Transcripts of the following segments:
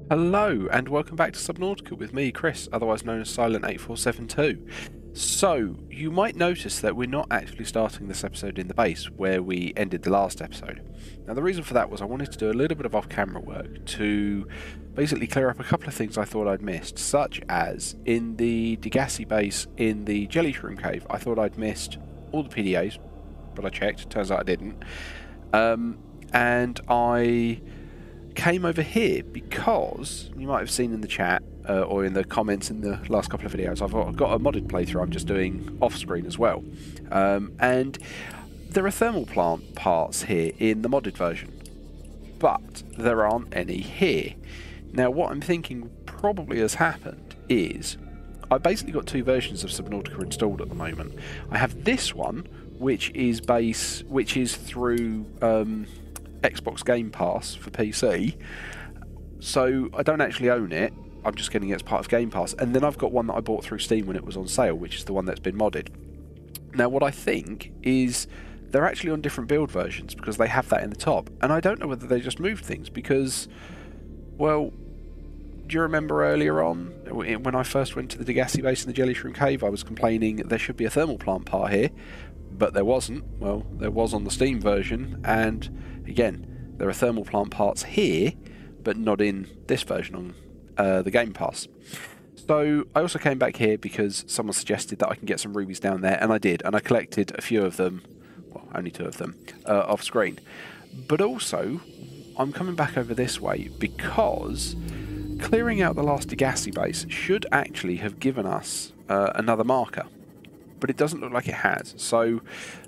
Hello and welcome back to Subnautica with me, Chris, otherwise known as Silent8472. So, you might notice that we're not actually starting this episode in the base where we ended the last episode. Now the reason for that was I wanted to do a little bit of off-camera work to basically clear up a couple of things I thought I'd missed, such as in the Degassi base in the Jelly Shroom Cave, I thought I'd missed all the PDAs, but I checked, turns out I didn't. And I came over here because you might have seen in the chat or in the comments in the last couple of videos I've got a modded playthrough I'm just doing off screen as well, and there are thermal plant parts here in the modded version, but there aren't any here. Now what I'm thinking probably has happened is I've basically got two versions of Subnautica installed at the moment. I have this one which is through Xbox Game Pass for PC, so I don't actually own it, I'm just getting it as part of Game Pass, and then I've got one that I bought through Steam when it was on sale, which is the one that's been modded. Now what I think is they're actually on different build versions because they have that in the top, and I don't know whether they just moved things because, well, do you remember earlier on when I first went to the Degassi base in the Jelly Shroom Cave, I was complaining there should be a thermal plant part here, but there wasn't. Well, there was on the Steam version, and again, there are thermal plant parts here, but not in this version on the Game Pass. So I also came back here because someone suggested that I can get some rubies down there, and I did, and I collected a few of them, well, only two of them, off screen. But also, I'm coming back over this way because clearing out the last Degassi base should actually have given us another marker, but it doesn't look like it has. So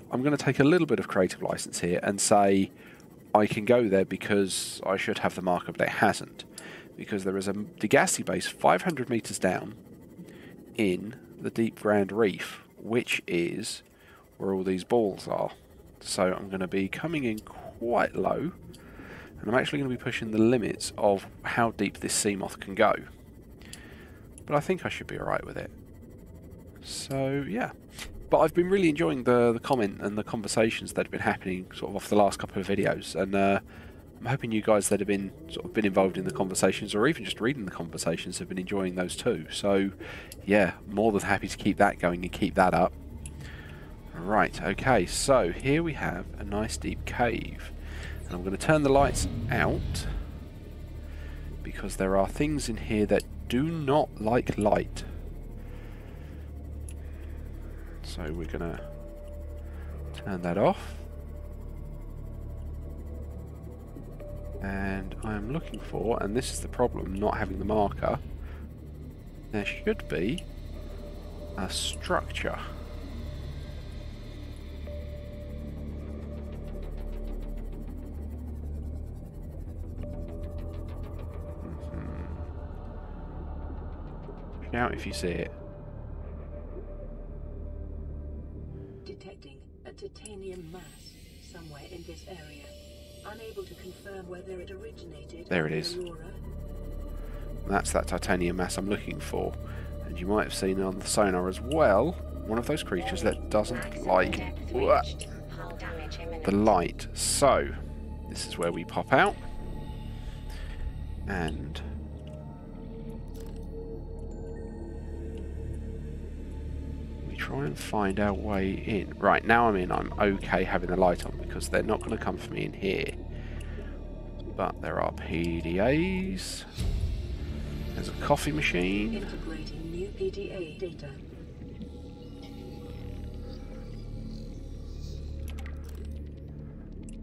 I'm going to take a little bit of creative license here and say I can go there because I should have the marker, but it hasn't, because there is a Degassi base 500 meters down in the Deep Grand Reef, which is where all these balls are. So I'm going to be coming in quite low, and I'm actually going to be pushing the limits of how deep this sea moth can go. But I think I should be alright with it. So yeah. But I've been really enjoying the comment and the conversations that have been happening sort of off the last couple of videos, and I'm hoping you guys that have been involved in the conversations or even just reading the conversations have been enjoying those too. So yeah, more than happy to keep that going and keep that up. Right, okay, so here we have a nice deep cave. And I'm going to turn the lights out because there are things in here that do not like light. So we're going to turn that off. And I'm looking for, and this is the problem, not having the marker, there should be a structure. Shout if you see it. Detecting a titanium mass somewhere in this area. Unable to confirm whether it originated. There it is. That's that titanium mass I'm looking for. And you might have seen on the sonar as well, one of those creatures that doesn't like the light. So, this is where we pop out. And try and find our way in. Right, now I'm in, I'm okay having the light on because they're not going to come for me in here. But there are PDAs. There's a coffee machine. Integrating new PDA data.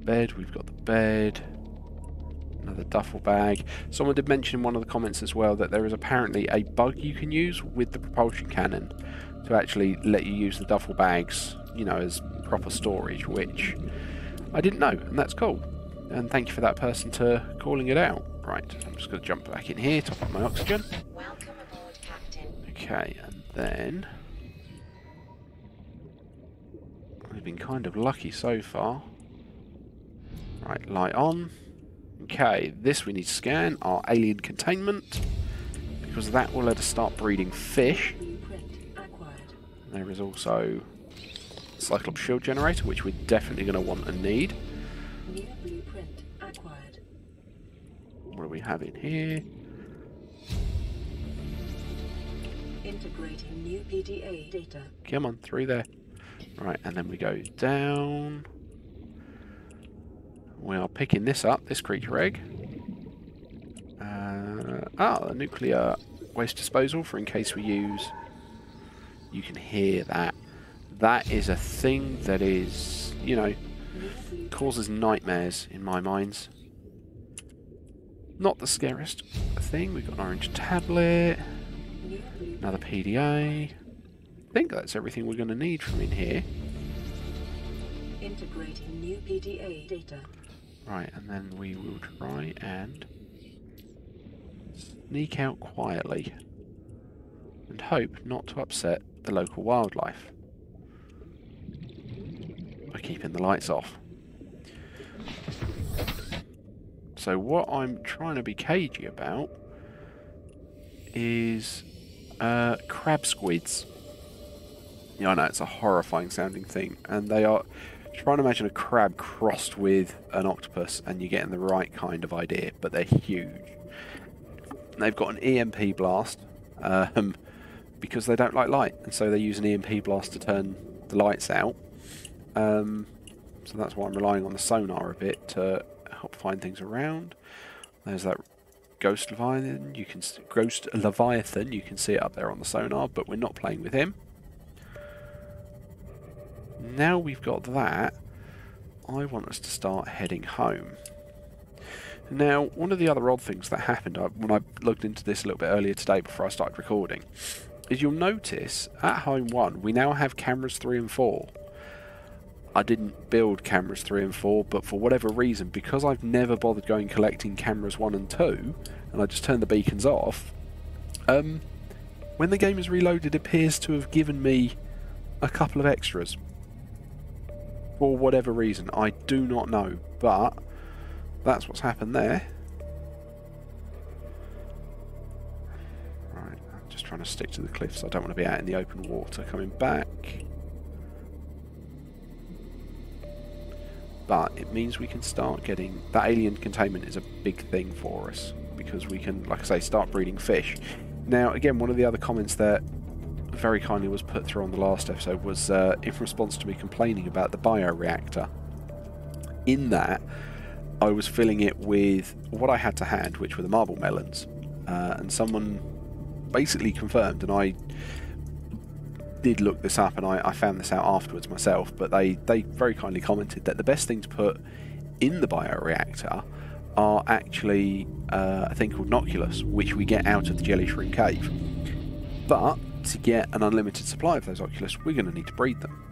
Bed, we've got the bed. Another duffel bag. Someone did mention in one of the comments as well that there is apparently a bug you can use with the propulsion cannon to actually let you use the duffel bags, you know, as proper storage, which I didn't know, and that's cool. And thank you for that person to calling it out. Right, I'm just going to jump back in here, top up my oxygen. Welcome aboard, Captain. Okay, and then we've been kind of lucky so far. Right, light on. Okay, this we need to scan, our alien containment, because that will let us start breeding fish. There is also a Cyclops shield generator, which we're definitely going to want and need. New blueprint acquired. What do we have in here? Integrating new PDA data. Come on, through there. Right, and then we go down. We are picking this up, this creature egg. A nuclear waste disposal for in case we use... You can hear that. That is a thing that is, you know, causes nightmares in my minds. Not the scariest thing. We've got an orange tablet. Another PDA. I think that's everything we're going to need from in here. Integrating new PDA data. Right, and then we will try and sneak out quietly and hope not to upset the local wildlife by keeping the lights off. So what I'm trying to be cagey about is Crabsquids. Yeah, I know it's a horrifying sounding thing, and they are... Trying to imagine a crab crossed with an octopus and you're getting the right kind of idea, but they're huge. They've got an EMP blast because they don't like light, and so they use an EMP blast to turn the lights out. So that's why I'm relying on the sonar a bit to help find things around. There's that ghost leviathan. You can see it up there on the sonar, but we're not playing with him. Now we've got that, I want us to start heading home. Now, one of the other odd things that happened when I looked into this a little bit earlier today before I started recording, is you'll notice at Home 1 we now have cameras 3 and 4. I didn't build cameras 3 and 4, but for whatever reason, because I've never bothered going collecting cameras 1 and 2, and I just turned the beacons off, when the game is reloaded it appears to have given me a couple of extras. For whatever reason, I do not know, but that's what's happened there. Right, I'm just trying to stick to the cliffs. I don't want to be out in the open water coming back. But it means we can start getting... That alien containment is a big thing for us, because we can, like I say, start breeding fish. Now, again, one of the other comments that very kindly was put through on the last episode was in response to me complaining about the bioreactor. In that, I was filling it with what I had to hand, which were the marble melons, and someone basically confirmed, and I did look this up and I found this out afterwards myself, but they very kindly commented that the best thing to put in the bioreactor are actually a thing called noculus, which we get out of the jelly shroom cave. But to get an unlimited supply of those oculus, we're going to need to breed them,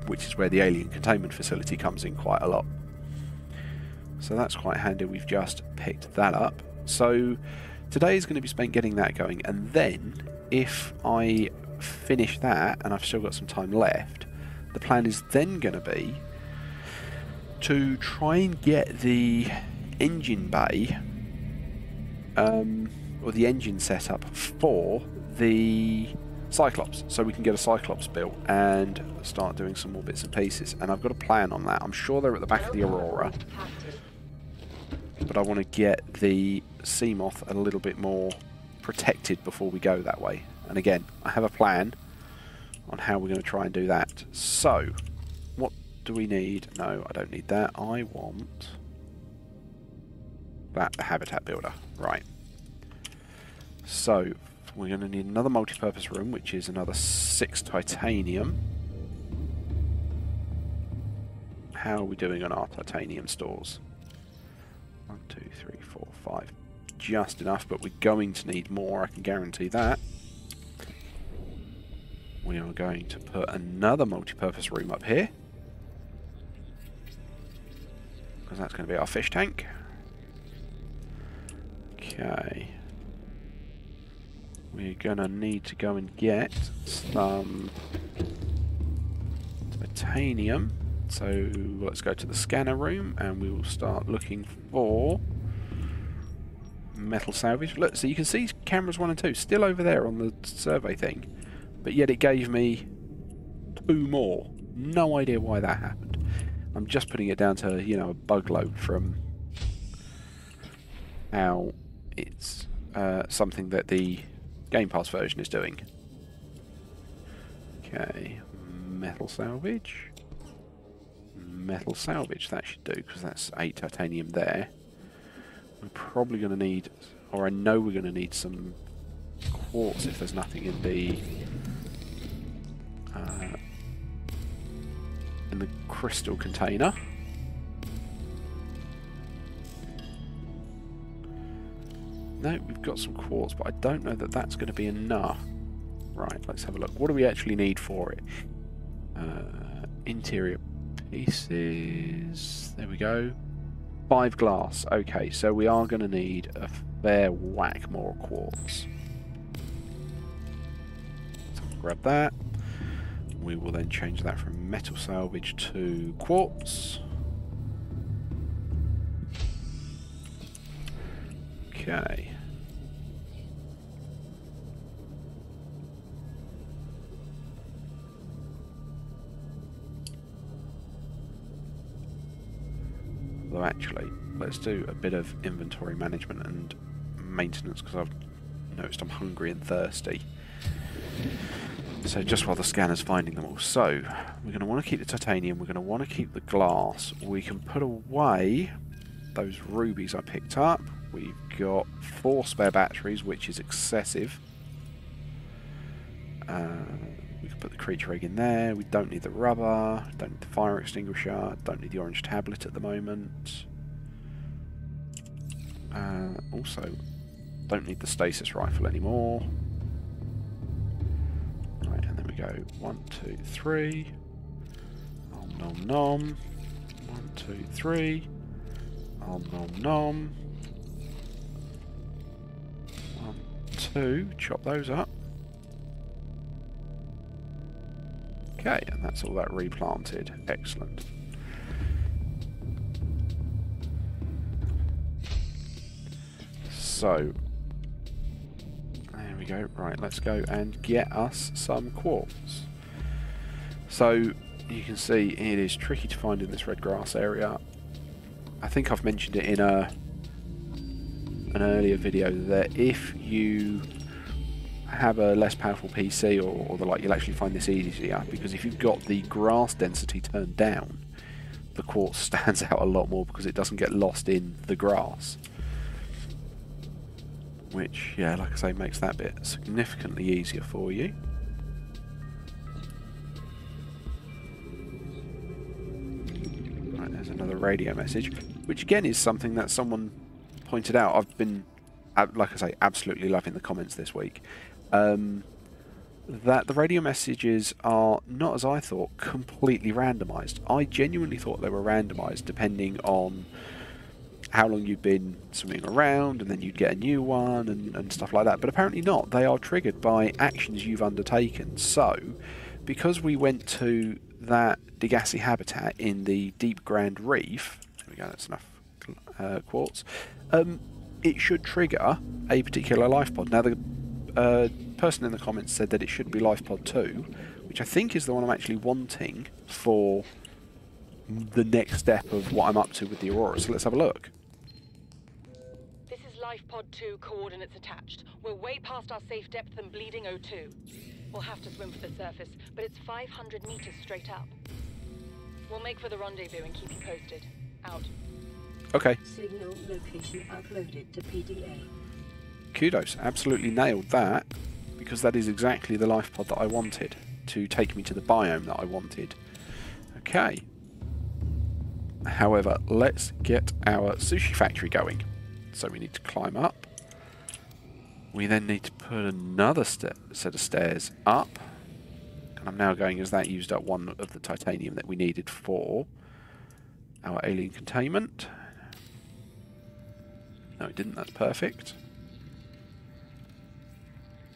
which is where the alien containment facility comes in quite a lot. So that's quite handy. We've just picked that up. So today is going to be spent getting that going, and then if I finish that and I've still got some time left, the plan is then going to be to try and get the engine bay or the engine setup for the Cyclops, so we can get a Cyclops built and start doing some more bits and pieces. And I've got a plan on that. I'm sure they're at the back of the Aurora, but I want to get the Seamoth a little bit more protected before we go that way. And again, I have a plan on how we're going to try and do that. So, what do we need? No, I don't need that. I want that, the habitat builder. Right. So, we're going to need another multi-purpose room, which is another 6 titanium. How are we doing on our titanium stores? 1, 2, 3, 4, 5. Just enough, but we're going to need more, I can guarantee that. We are going to put another multi-purpose room up here, because that's going to be our fish tank. Okay. We're going to need to go and get some titanium. So let's go to the scanner room and we will start looking for metal salvage. Look, so you can see cameras 1 and 2 still over there on the survey thing, but yet it gave me 2 more. No idea why that happened. I'm just putting it down to, you know, a bug load from how it's something that the Game Pass version is doing. Okay, metal salvage. Metal salvage, that should do, because that's 8 titanium there. We're probably going to need, or I know we're going to need some quartz if there's nothing in the crystal container. No, we've got some quartz, but I don't know that that's going to be enough. Right, let's have a look. What do we actually need for it? Interior pieces. There we go. 5 glass. Okay, so we are going to need a fair whack more quartz. So I'll grab that. We will then change that from metal salvage to quartz. Okay. Although actually, let's do a bit of inventory management and maintenance because I've noticed I'm hungry and thirsty. So just while the scanner's finding them all. So, we're going to want to keep the titanium, we're going to want to keep the glass. We can put away those rubies I picked up. We've got 4 spare batteries, which is excessive. We can put the creature egg in there. We don't need the rubber, don't need the fire extinguisher, don't need the orange tablet at the moment. Also, don't need the stasis rifle anymore. Right, and then we go 1, 2, 3. Nom nom nom. 1, 2, 3. Nom nom nom. 1, 2. Chop those up. Okay, and that's all that replanted. Excellent. So, there we go. Right, let's go and get us some quartz. So, you can see it is tricky to find in this red grass area. I think I've mentioned it in an earlier video that if you have a less powerful PC or the like, you'll actually find this easier, because if you've got the grass density turned down, the quartz stands out a lot more because it doesn't get lost in the grass. Which, yeah, like I say, makes that bit significantly easier for you. Right, there's another radio message, which again is something that someone pointed out. I've been, like I say, absolutely loving the comments this week. That the radio messages are not, as I thought, completely randomised. I genuinely thought they were randomised depending on how long you've been swimming around, and then you'd get a new one and stuff like that. But apparently not. They are triggered by actions you've undertaken. So, because we went to that Degassi habitat in the Deep Grand Reef, there we go, that's enough quartz, it should trigger a particular life pod. Now, the person in the comments said that it should be life pod 2, which I think is the one I'm actually wanting for the next step of what I'm up to with the Aurora. So let's have a look. This is life pod 2, coordinates attached. We're way past our safe depth and bleeding O2. We'll have to swim for the surface, but it's 500 meters straight up. We'll make for the rendezvous and keep you posted. Out. Okay. Signal location uploaded to PDA. Kudos, absolutely nailed that, because that is exactly the life pod that I wanted to take me to the biome that I wanted. Okay. However, let's get our sushi factory going. So we need to climb up. We then need to put another set of stairs up. And I'm now going as that used up one of the titanium that we needed for our alien containment. No, it didn't. That's perfect.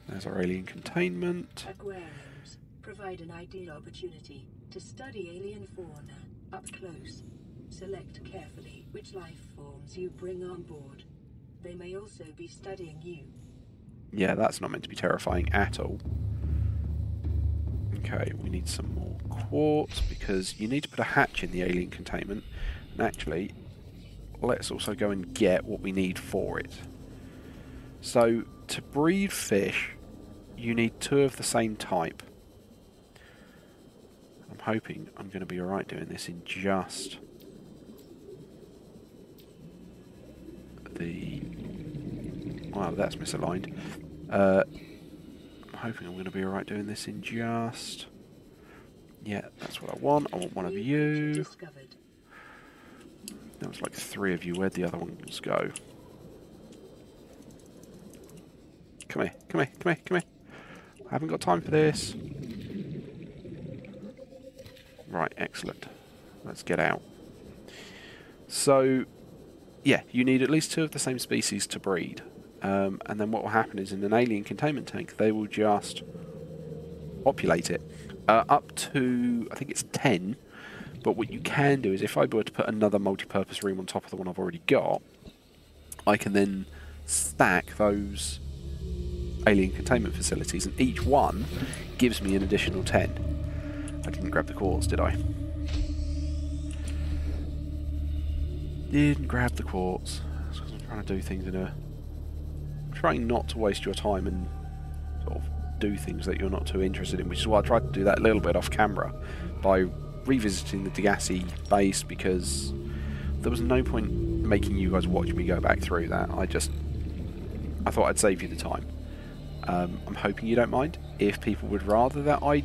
There's our alien containment. Aquariums provide an ideal opportunity to study alien fauna up close. Select carefully which life forms you bring on board. They may also be studying you. Yeah, that's not meant to be terrifying at all. Okay, we need some more quartz because you need to put a hatch in the alien containment. And actually, let's also go and get what we need for it. So, to breed fish, you need 2 of the same type. I'm hoping I'm going to be alright doing this in just the... Wow, that's misaligned. I'm hoping I'm going to be alright doing this in just... Yeah, that's what I want. I want one of you. There was like 3 of you. Where'd the other ones go? Come here, come here, come here, come here. I haven't got time for this. Right, excellent. Let's get out. So, yeah, you need at least 2 of the same species to breed. And then what will happen is in an alien containment tank, they will just populate it. Up to, I think it's 10. But what you can do is if I were to put another multi-purpose room on top of the one I've already got, I can then stack those alien containment facilities, and each one gives me an additional 10. I didn't grab the quartz, did I? Didn't grab the quartz. That's because I'm trying to do things in a... I'm trying not to waste your time and sort of do things that you're not too interested in, which is why I tried to do that a little bit off camera by revisiting the Degassi base, because there was no point making you guys watch me go back through that. I thought I'd save you the time. I'm hoping you don't mind. If people would rather that I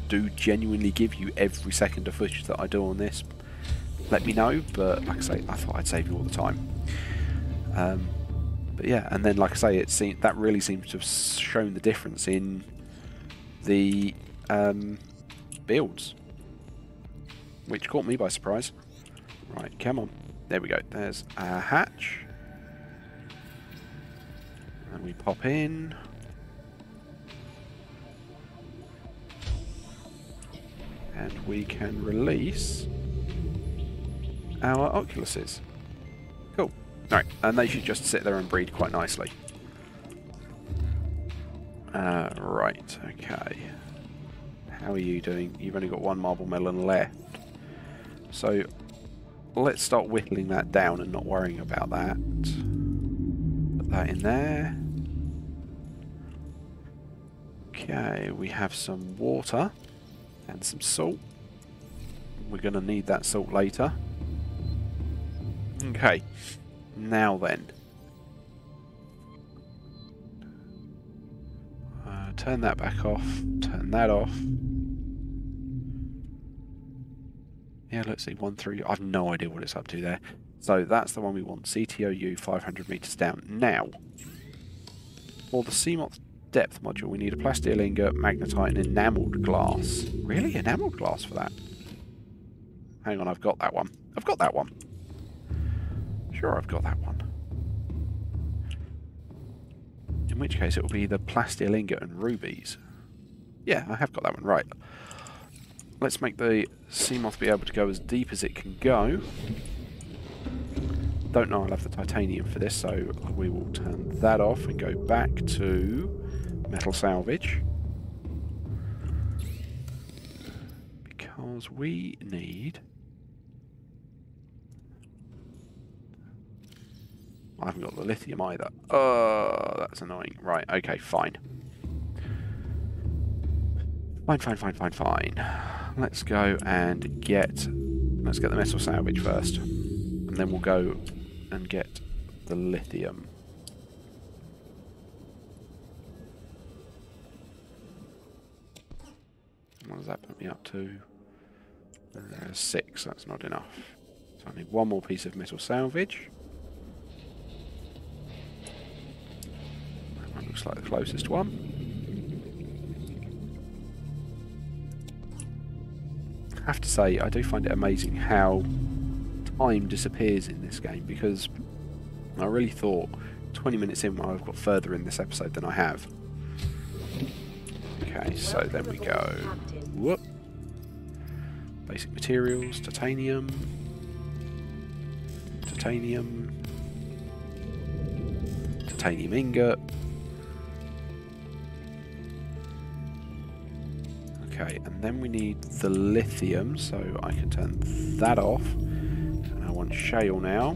do genuinely give you every second of footage that I do on this, let me know, but like I say, I thought I'd save you all the time. But yeah, and then like I say, that really seems to have shown the difference in the builds, which caught me by surprise. Right, come on. There we go. There's a hatch. And we pop in. And we can release our oculuses. Cool. Alright, and they should just sit there and breed quite nicely. Right, okay. How are you doing? You've only got 1 marble melon left. So, let's start whittling that down and not worrying about that. Put that in there. Okay, we have some water and some salt. We're going to need that salt later. Okay, now then. Turn that back off, turn that off. Yeah, let's see, 1, 3, I've no idea what it's up to there. So that's the one we want, CTOU 500 meters down. Now, for the CMOS depth module, we need a plasteel ingot, magnetite, and enamelled glass. Really? Enamelled glass for that? Hang on, I've got that one. I've got that one. Sure, I've got that one. In which case it will be the plasteel ingot and rubies. Yeah, I have got that one, right. Let's make the CMOS be able to go as deep as it can go. Don't know I'll have the titanium for this, so we will turn that off and go back to metal salvage. Because we need... I haven't got the lithium either. Oh, that's annoying. Right, okay, fine. Fine. Let's go and get... Let's get the metal salvage first. And then we'll go and get the lithium. What does that put me up to? 6, that's not enough. So I need 1 more piece of metal salvage. That one looks like the closest one. I have to say, I do find it amazing how time disappears in this game, because I really thought 20 minutes in I've got further in this episode than I have. Okay, so then we go... Whoop. Basic materials, titanium, titanium ingot. Okay, and then we need the lithium, so I can turn that off. And I want shale now.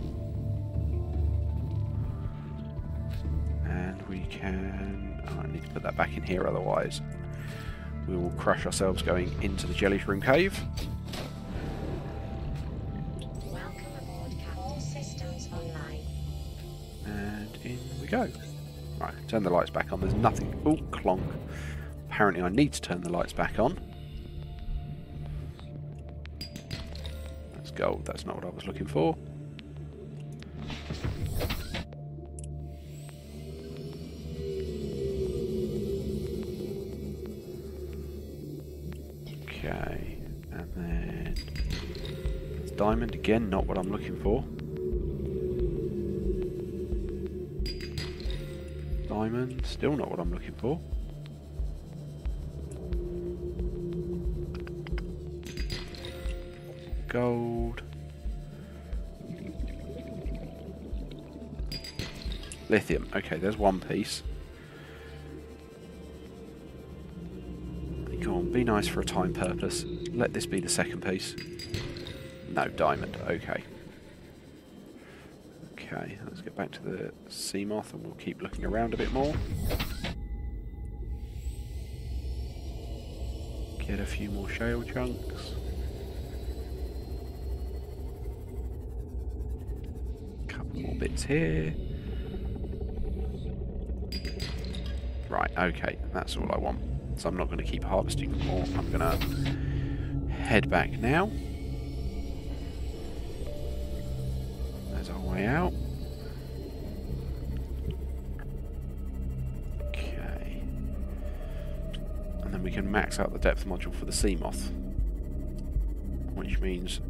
And we can... Oh, I need to put that back in here, otherwise we will crush ourselves going into the jelly shroom cave. Welcome aboard, Captain. All systems online. And in we go. Right, turn the lights back on. There's nothing... Oh, clonk. Apparently I need to turn the lights back on. That's gold. That's not what I was looking for. Okay, and then it's diamond again, not what I'm looking for. Diamond, still not what I'm looking for. Gold. Lithium, okay, there's one piece. Go on, be nice for a time purpose. Let this be the second piece. No, diamond, okay. Okay, let's get back to the sea moth and we'll keep looking around a bit more. Get a few more shale chunks. Couple more bits here. Right, okay, that's all I want. So I'm not going to keep harvesting more. I'm going to head back now. There's our way out. Okay. And then we can max out the depth module for the sea moth. Which means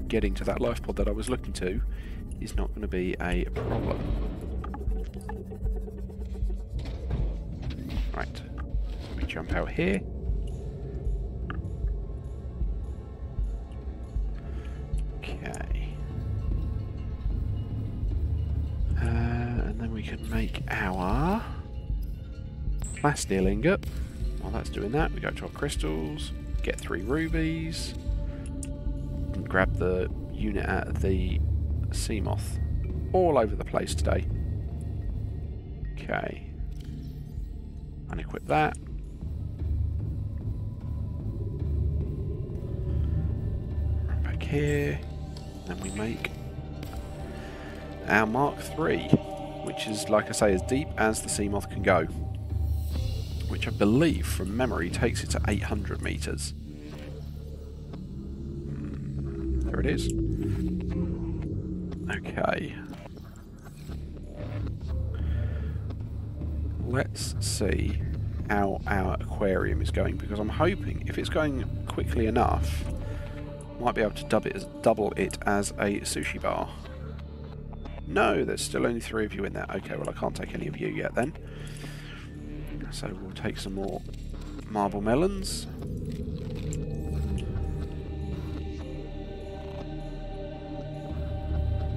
getting to that life pod that I was looking to is not going to be a problem. Right. Jump out here. Okay. And then we can make our plasteel ingot. While that's doing that, we go to our crystals, get 3 rubies, and grab the unit out of the sea moth. All over the place today. Okay. Unequip that. Here, and we make our Mark III, which is, like I say, as deep as the sea moth can go, which I believe from memory takes it to 800 meters. There it is. Okay, let's see how our aquarium is going, because I'm hoping if it's going quickly enough might be able to double it as a sushi bar. No, there's still only 3 of you in there. Okay, well I can't take any of you yet then. So we'll take some more marble melons.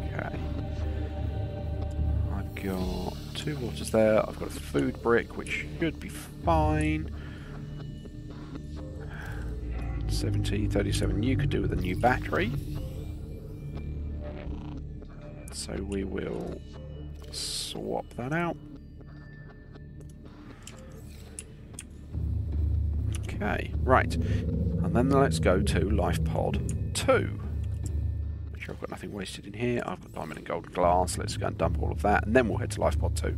Okay. I've got 2 waters there. I've got a food brick, which should be fine. 70, 37 you could do with a new battery. So we will swap that out. Okay, right. And then let's go to Life Pod 2. Make sure I've got nothing wasted in here. I've got diamond and golden glass. Let's go and dump all of that. And then we'll head to Life Pod 2.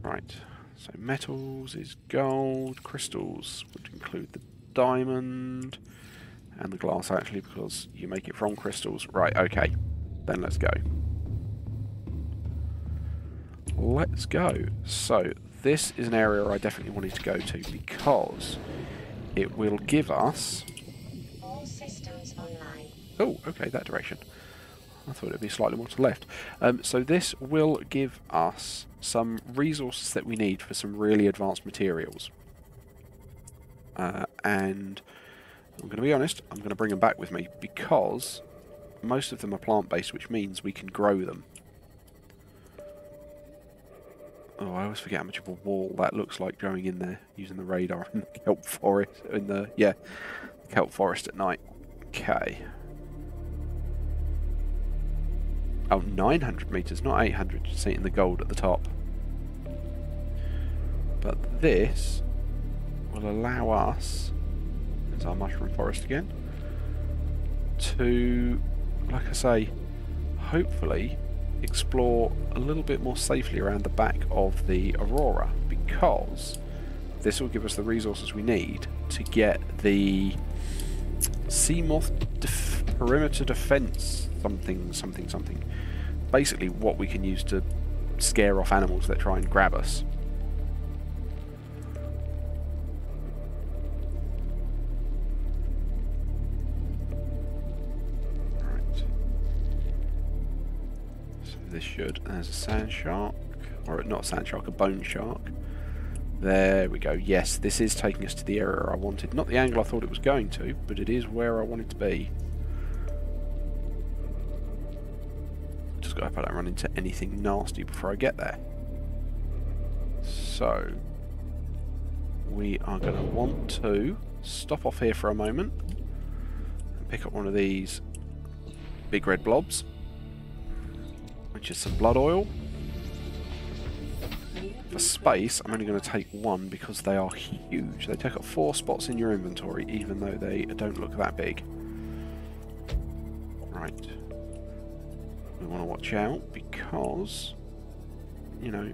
Right. So metals is gold, crystals would include the diamond, and the glass actually, because you make it from crystals. Right, okay, then let's go. Let's go. So this is an area I definitely wanted to go to because it will give us... All systems online. Oh, okay, that direction. I thought it would be slightly more to the left. So this will give us some resources that we need for some really advanced materials. And I'm going to be honest, I'm going to bring them back with me because most of them are plant-based, which means we can grow them. Oh, I always forget how much of a wall that looks like going in there using the radar in the kelp forest, kelp forest at night. Okay. Oh, 900 meters, not 800. You see it in the gold at the top. But this will allow us, there's our mushroom forest again, to, like I say, hopefully explore a little bit more safely around the back of the Aurora, because this will give us the resources we need to get the Seamoth perimeter defense something. Basically what we can use to scare off animals that try and grab us. This should, there's a sand shark, or not a sand shark, a bone shark. There we go. Yes, this is taking us to the area I wanted. Not the angle I thought it was going to, but it is where I wanted to be. Just got to hope I don't run into anything nasty before I get there. So, we are going to want to stop off here for a moment and pick up one of these big red blobs, which is some blood oil. For space, I'm only going to take one because they are huge. They take up 4 spots in your inventory, even though they don't look that big. Right. We want to watch out because, you know,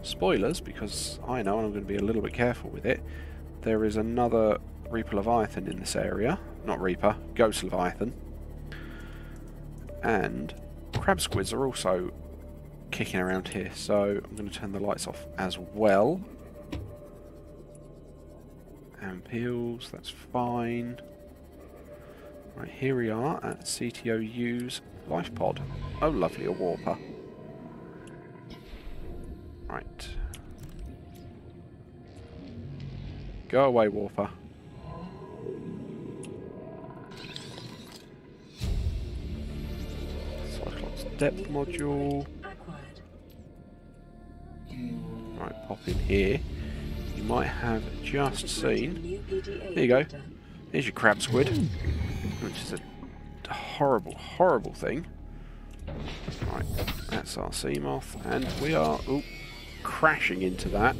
spoilers, because I know, and I'm going to be a little bit careful with it, there is another Reaper Leviathan in this area. Not Reaper, Ghost Leviathan. And Crabsquids are also kicking around here, so I'm going to turn the lights off as well. And peels, that's fine. Right, here we are at CTOU's life pod. Oh lovely, a warper. Right. Go away, warper. Depth module. Right, pop in here. You might have just seen. There you go. Here's your Crabsquid, which is a horrible, horrible thing. Right, that's our Seamoth, and we are crashing into that.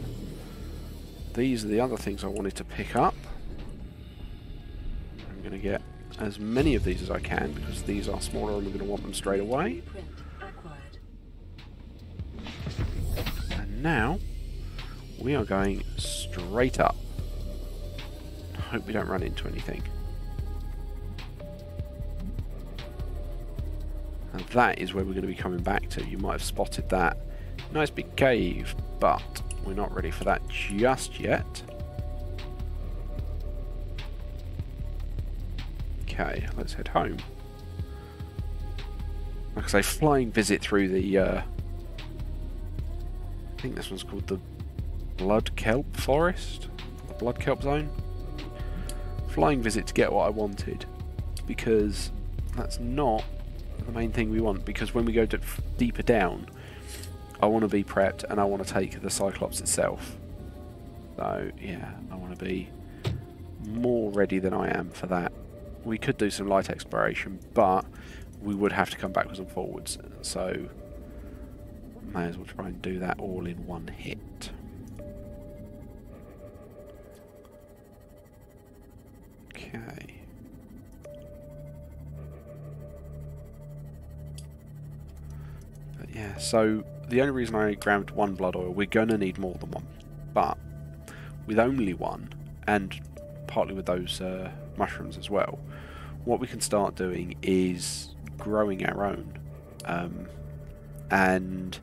These are the other things I wanted to pick up. I'm going to get as many of these as I can because these are smaller and we're going to want them straight away. And now we are going straight up. Hope we don't run into anything. And that is where we're going to be coming back to. You might have spotted that nice big cave, but we're not ready for that just yet. Okay, let's head home. Like I say, flying visit through the, I think this one's called the Blood Kelp Forest, the Blood Kelp Zone. Flying visit to get what I wanted, because that's not the main thing we want, because when we go deeper down, I want to be prepped and I want to take the Cyclops itself. So, yeah, I want to be more ready than I am for that. We could do some light exploration, but we would have to come backwards and forwards, so may as well try and do that all in one hit. Okay. But yeah, so the only reason I grabbed one blood oil, we're going to need more than one, but with only one, and partly with those mushrooms as well, what we can start doing is growing our own, and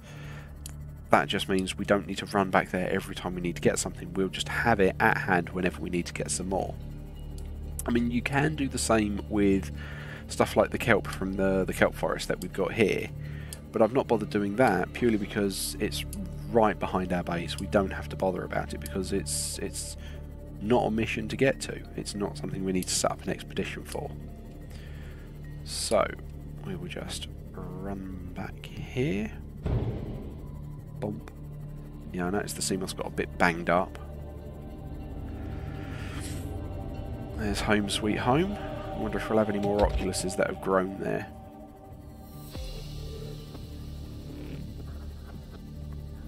that just means we don't need to run back there every time we need to get something. We'll just have it at hand whenever we need to get some more. I mean, you can do the same with stuff like the kelp from the kelp forest that we've got here, but I've not bothered doing that purely because it's right behind our base. We don't have to bother about it because it's not a mission to get to. It's not something we need to set up an expedition for. So we will just run back here. Bump. Yeah, I noticed the Seamoth's got a bit banged up. There's home sweet home. I wonder if we'll have any more Oculuses that have grown there.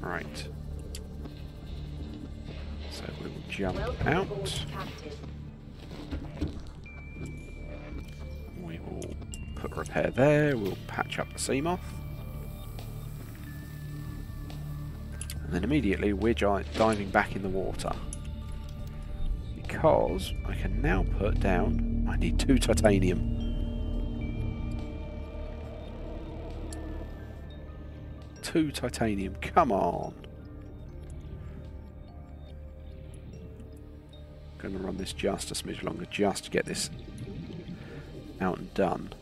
Right. So we will jump Welcome out. aboard, Captain. We will put repair there. We'll patch up the Seamoth. And then immediately we're diving back in the water. Because I can now put down... I need 2 titanium. 2 titanium, come on! I'm going to run this just a smidge longer, just to get this out and done.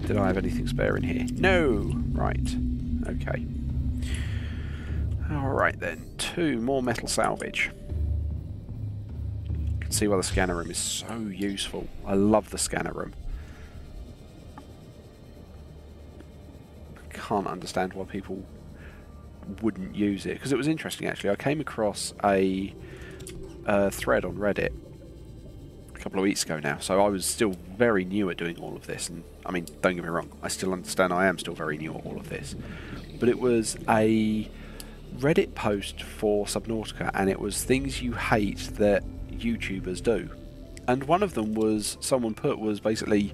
Did I have anything spare in here? No! Right. Okay. Alright then, 2 more metal salvage. You can see why the scanner room is so useful. I love the scanner room. Can't understand why people wouldn't use it, because it was interesting actually. I came across a thread on Reddit a couple of weeks ago now, so I was still very new at doing all of this, and I mean, don't get me wrong, I still understand I am still very new at all of this, but it was a Reddit post for Subnautica, and it was things you hate that YouTubers do, and one of them was someone put was basically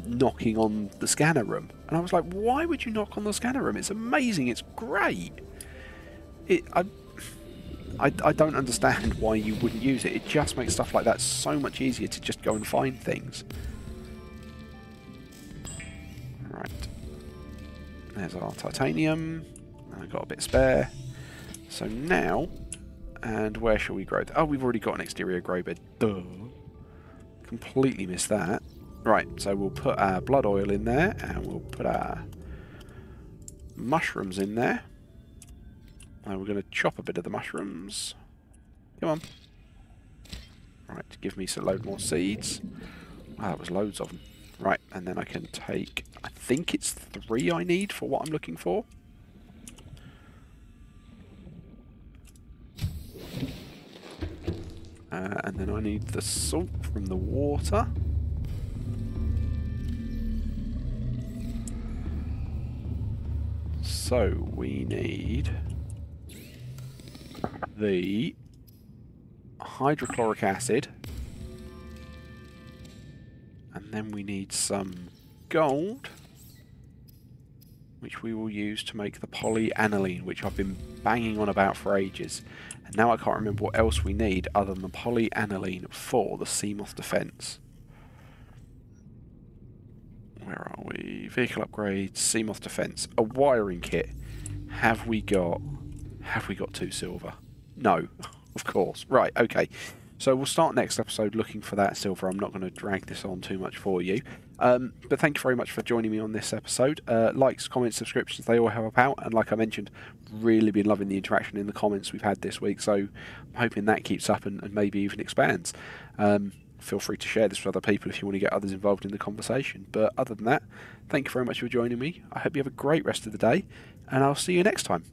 knocking on the scanner room, and I was like, why would you knock on the scanner room? It's amazing, it's great. I don't understand why you wouldn't use it. It just makes stuff like that so much easier to just go and find things. Right, there's our titanium. I've got a bit spare, so now, and where shall we grow? Oh, we've already got an exterior grow bed. Duh, completely missed that. Right, so we'll put our blood oil in there, and we'll put our mushrooms in there. And we're going to chop a bit of the mushrooms. Come on. Right, give me a load more seeds. Wow, that was loads of them. Right, and then I can take, I think it's 3 I need for what I'm looking for. And then I need the salt from the water. So we need the hydrochloric acid, and then we need some gold, which we will use to make the polyaniline, which I've been banging on about for ages, and now I can't remember what else we need other than the polyaniline for the Seamoth defense. Where are we? Vehicle upgrades, Seamoth defense, a wiring kit. Have we got 2 silver? No, of course. Right, okay. So we'll start next episode looking for that silver. I'm not going to drag this on too much for you. But thank you very much for joining me on this episode. Likes, comments, subscriptions, they all help out. And like I mentioned, really been loving the interaction in the comments we've had this week. So I'm hoping that keeps up and maybe even expands. Feel free to share this with other people if you want to get others involved in the conversation. But other than that, thank you very much for joining me. I hope you have a great rest of the day, and I'll see you next time.